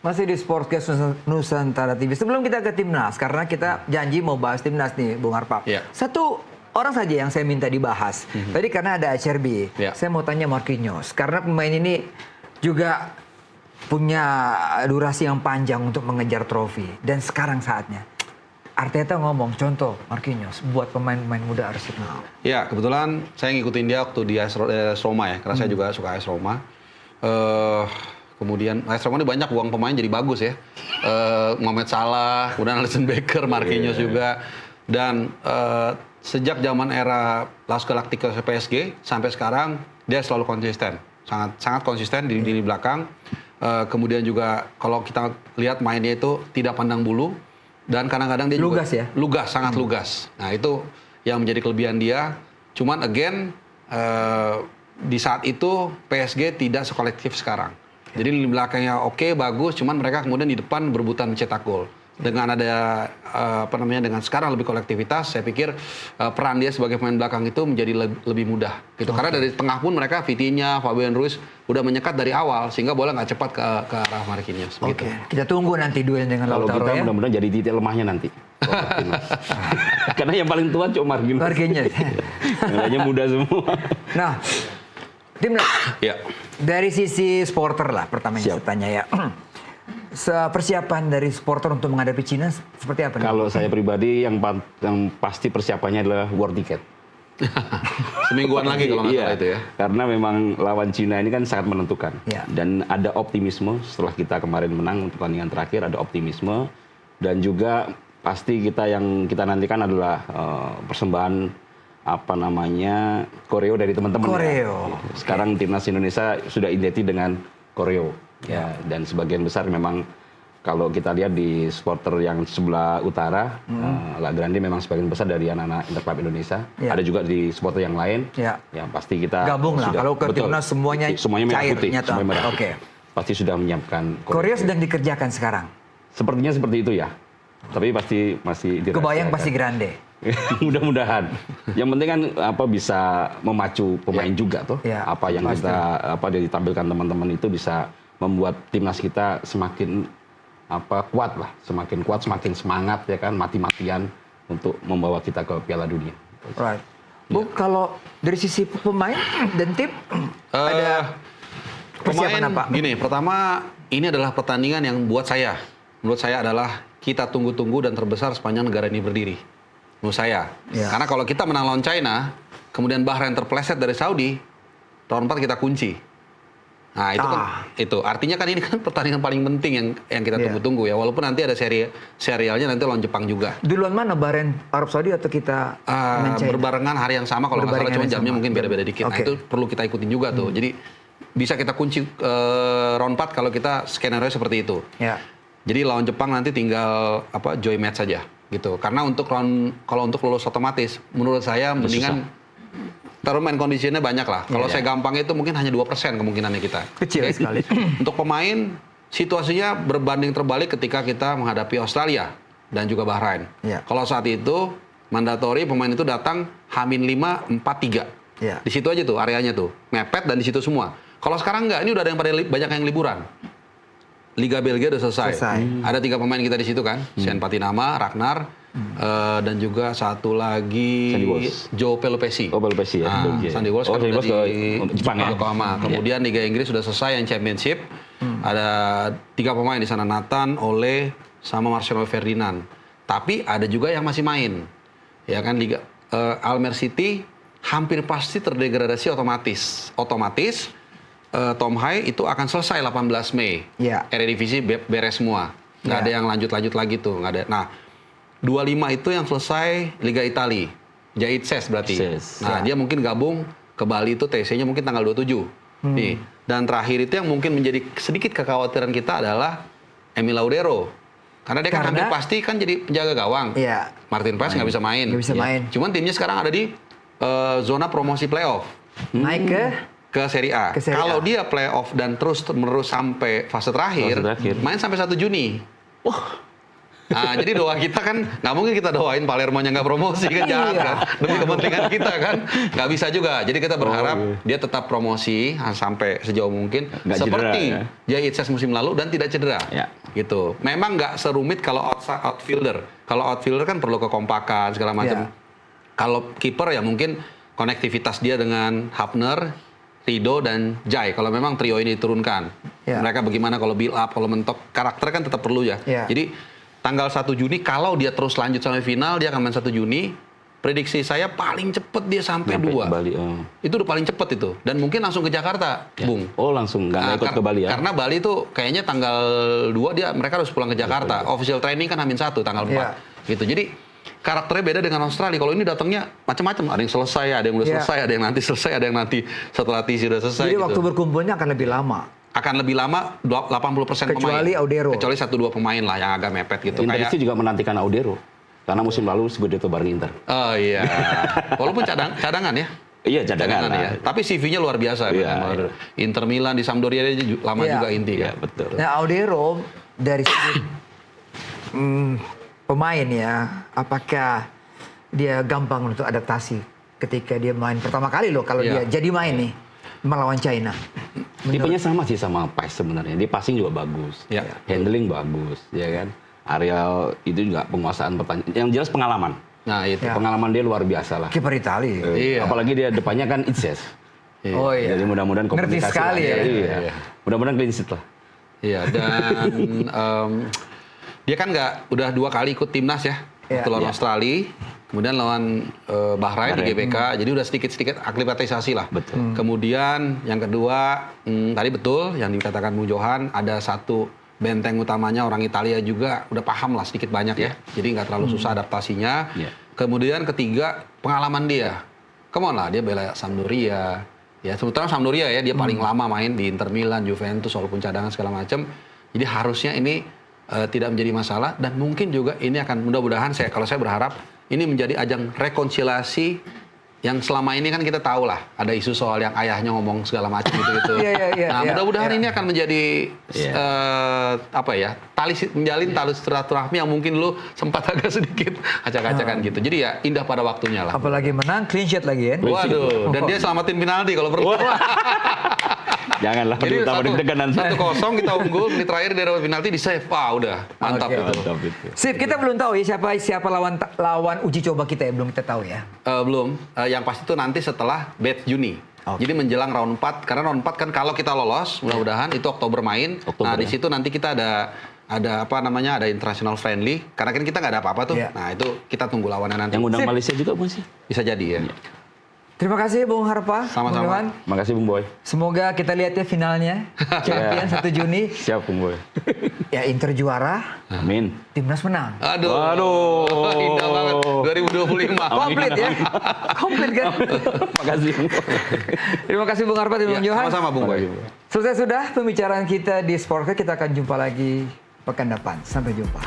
Masih di Sportcast Nusantara TV. Sebelum kita ke Timnas, karena kita janji mau bahas Timnas nih, Bung Harpak. Yeah. Satu orang saja yang saya minta dibahas. Tadi karena ada HRB, saya mau tanya Marquinhos. Karena pemain ini juga punya durasi yang panjang untuk mengejar trofi. Dan sekarang saatnya. Arteta ngomong, contoh Marquinhos buat pemain-pemain muda Arsenal. Ya, kebetulan saya ngikutin dia waktu di AS Roma ya, karena saya juga suka AS Roma. Kemudian AS Roma ini banyak uang pemain jadi bagus ya. Mohamed Salah, kemudian Alisson Becker, Marquinhos juga. Dan sejak zaman era Las Galacticos PSG sampai sekarang dia selalu konsisten. Sangat konsisten di belakang. Kemudian juga kalau kita lihat mainnya itu tidak pandang bulu. Dan kadang-kadang dia lugas juga lugas, sangat lugas. Nah itu yang menjadi kelebihan dia. Cuman again di saat itu PSG tidak sekolektif sekarang. Jadi di belakangnya oke, bagus, cuman mereka kemudian di depan berebutan mencetak gol. Dengan ada dengan sekarang lebih kolektivitas, saya pikir peran dia sebagai pemain belakang itu menjadi lebih mudah. Gitu. Karena dari tengah pun mereka Vitinha, Fabian Ruiz udah menyekat dari awal sehingga bola nggak cepat ke arah Marquinhos. Oke, kita tunggu nanti duel dengan Lautaro ya. Mudah-mudahan jadi titik lemahnya nanti. Karena yang paling tua cuma Marquinhos. Yang lainnya muda semua. Nah, Timnas. Ya. Dari sisi supporter lah pertama yang saya tanya ya. Persiapan dari supporter untuk menghadapi Cina seperti apa? Kalau saya pribadi yang pasti persiapannya adalah war ticket. Semingguan lagi kalau nggak salah itu ya. Karena memang lawan Cina ini kan sangat menentukan. Ya. Dan ada optimisme setelah kita kemarin menang untuk pertandingan terakhir, ada optimisme. Dan juga pasti yang kita nantikan adalah persembahan koreo dari teman-teman. Koreo. Ya. Sekarang timnas Indonesia sudah identik dengan koreo. Ya, dan sebagian besar memang kalau kita lihat di supporter yang sebelah utara, La Grande memang sebagian besar dari anak-anak Interclub Indonesia. Ya. Ada juga di supporter yang lain. Ya. Yang pasti kita gabung lah. Kalau ke timnas semuanya merah cair, putih, nyata. semuanya merah Oke. putih. Pasti sudah menyiapkan Koreo sedang dikerjakan sekarang. Sepertinya seperti itu ya. Tapi pasti masih kebayang pasti Grande. Mudah-mudahan. Yang penting kan bisa memacu pemain juga tuh. Ya, apa yang pasti. ditampilkan teman-teman itu bisa membuat timnas kita semakin kuat lah, semakin kuat, semakin semangat ya kan, mati-matian untuk membawa kita ke Piala Dunia. Right. Bu, kalau dari sisi pemain dan tim ada persiapan apa? Gini, pertama ini adalah pertandingan yang menurut saya adalah kita tunggu-tunggu dan terbesar sepanjang negara ini berdiri. Menurut saya. Ya. Karena kalau kita menang lawan China, kemudian Bahrain terpleset dari Saudi, round 4 kita kunci. Nah itu artinya kan ini kan pertandingan paling penting yang kita tunggu-tunggu ya. Walaupun nanti ada serialnya nanti lawan Jepang juga. Duluan mana Bahrain Arab Saudi atau kita berbarengan hari yang sama kalau nggak salah, cuma jamnya mungkin beda-beda dikit. Nah itu perlu kita ikutin juga tuh. Jadi bisa kita kunci round 4 kalau kita skenario seperti itu. Ya. Jadi lawan Jepang nanti tinggal joy match saja gitu. Karena kalau untuk lolos otomatis menurut saya mendingan taruh main kondisinya banyak lah. Kalau saya gampang itu mungkin hanya 2% kemungkinannya kita. Kecil sekali. Untuk pemain, situasinya berbanding terbalik ketika kita menghadapi Australia dan juga Bahrain. Ya. Kalau saat itu, mandatory pemain itu datang H-5, 4-3. Ya. Di situ aja tuh areanya tuh. Mepet dan di situ semua. Kalau sekarang enggak, ini udah ada yang banyak yang liburan. Liga Belgia udah selesai. Ada 3 pemain kita di situ kan. Sean Patinama, Ragnar, dan juga satu lagi Joe Pelopessi. Oh, Pelopessi ya. Sandy Walsh kan udah di Jepang ya. Yokohama. Kemudian Liga Inggris sudah selesai yang Championship. Ada 3 pemain di sana, Nathan, Ole, sama Marcelo Ferdinand. Tapi ada juga yang masih main. Ya kan Liga Almer City hampir pasti terdegradasi otomatis. Tom Hai itu akan selesai 18 Mei. Ya. Eredivisie beres semua. Nggak ada yang lanjut lagi tuh. Nggak ada. Nah, 25 itu yang selesai Liga Italia. Jahit Ses berarti. Nah, dia mungkin gabung ke Bali itu TC-nya mungkin tanggal 27. Nih. Dan terakhir itu yang mungkin menjadi sedikit kekhawatiran kita adalah Emil Laudero. Karena dia kan hampir pasti kan jadi penjaga gawang. Iya. Martin Paes nggak bisa main. Nggak bisa main. Cuman timnya sekarang ada di zona promosi playoff. Naik ke Serie A. Kalau dia playoff dan terus menerus sampai fase terakhir, main sampai 1 Juni. Nah, jadi doa kita kan nggak mungkin kita doain Palermo-nya nggak promosi kan jahat kan demi kepentingan kita kan nggak bisa juga. Jadi kita berharap dia tetap promosi sampai sejauh mungkin Nggak seperti cedera, Jay Itzes musim lalu dan tidak cedera. Ya. Gitu. Memang nggak serumit kalau outfielder. Kalau outfielder kan perlu kekompakan segala macam. Ya. Kalau kiper ya mungkin konektivitas dia dengan Hafner, Rido dan Jai. Kalau memang trio ini diturunkan, mereka bagaimana kalau build up, kalau mentok, karakter kan tetap perlu ya. Jadi tanggal 1 Juni kalau dia terus lanjut sampai final, dia akan main 1 Juni. Prediksi saya paling cepet dia sampai 2. Bali, Itu udah paling cepet itu. Dan mungkin langsung ke Jakarta, Bung. Oh langsung nggak ikut ke Bali ya? Karena Bali itu kayaknya tanggal 2 mereka harus pulang ke Jakarta. Official training kan H-1 tanggal 4. Gitu. Jadi karakternya beda dengan Australia. Kalau ini datangnya macam-macam. Ada yang selesai, ada yang udah selesai, ada yang nanti selesai, ada yang nanti setelah TC udah selesai. Jadi gitu. waktu berkumpulnya akan lebih lama. Akan lebih lama 80% pemain. Kecuali Audero. Kecuali 1-2 pemain lah yang agak mepet gitu. Inter FC juga menantikan Audero. Karena musim lalu Scudetto bareng Inter. Oh iya. Walaupun cadangan ya. Iya cadangan ya. Tapi CV-nya luar biasa. Iya. Inter Milan di Sampdoria dia lama juga inti Iya kan. betul. Nah, Audero dari segi pemain ya, apakah dia gampang untuk adaptasi ketika dia main pertama kali loh kalau dia jadi main nih melawan China? Tipenya sama sih sama Pais sebenarnya. Dia passing juga bagus, handling bagus, ya kan. Areal itu juga penguasaan pertandingan. Yang jelas pengalaman. Nah itu. Pengalaman dia luar biasa lah. Kiper Italia. Apalagi dia depannya kan Itzes. Oh iya. Jadi mudah-mudahan komunikasi ngerti sekali ya. Iya. Mudah-mudahan clean sheet lah. Iya dan dia kan udah 2 kali ikut timnas ya. Waktu lawan Australia, kemudian lawan Bahrain di GBK. Jadi udah sedikit-sedikit aklimatisasi lah. Betul. Kemudian yang kedua, tadi betul yang dikatakan Bung Johan, ada satu benteng utamanya orang Italia juga udah paham lah sedikit banyak ya. Jadi nggak terlalu susah adaptasinya. Kemudian ketiga, pengalaman dia. Come on lah, dia bela Sampdoria. Ya, terutama Sampdoria ya, dia paling lama main di Inter Milan, Juventus, walaupun cadangan segala macam. Jadi harusnya ini tidak menjadi masalah dan mungkin juga ini akan mudah-mudahan kalau saya berharap ini menjadi ajang rekonsiliasi yang selama ini kan kita tahu lah ada isu soal yang ayahnya ngomong segala macam gitu. Nah mudah-mudahan ini akan menjadi menjalin tali silaturahmi yang mungkin lu sempat agak sedikit acak-acakan gitu. Jadi ya indah pada waktunya lah. Apalagi menang clean sheet lagi ya. Waduh, dan dia selamatin penalti kalau perlu. Janganlah, jadi utama deg-degan nanti. 1-0 kita unggul, menit terakhir dia dapat penalti di save. Wah, udah mantap itu. Sip, kita belum tahu ya siapa lawan uji coba kita ya, belum kita tahu ya. Belum. Yang pasti itu nanti setelah batch Juni. Jadi menjelang round 4, karena round 4 kan kalau kita lolos, mudah-mudahan itu Oktober main. Nah, di situ nanti kita ada international friendly, karena kan kita nggak ada apa-apa tuh. Nah, itu kita tunggu lawannya nanti. Yang undang Malaysia juga bukan sih? Bisa jadi ya. Terima kasih Bung Harpa. Sama-sama. Terima kasih Bung Boy. Semoga kita lihat ya finalnya. Champion 1 Juni. Siap Bung Boy. Ya Inter juara. Amin. Timnas menang. Aduh. Indah banget. 2025. Komplit ya. Komplit kan. Makasih Bung Boy. Terima kasih Bung Harpa dan Bung Johan. Sama-sama Bung Boy. Selesai sudah pembicaraan kita di Sportcast. Kita akan jumpa lagi pekan depan. Sampai jumpa.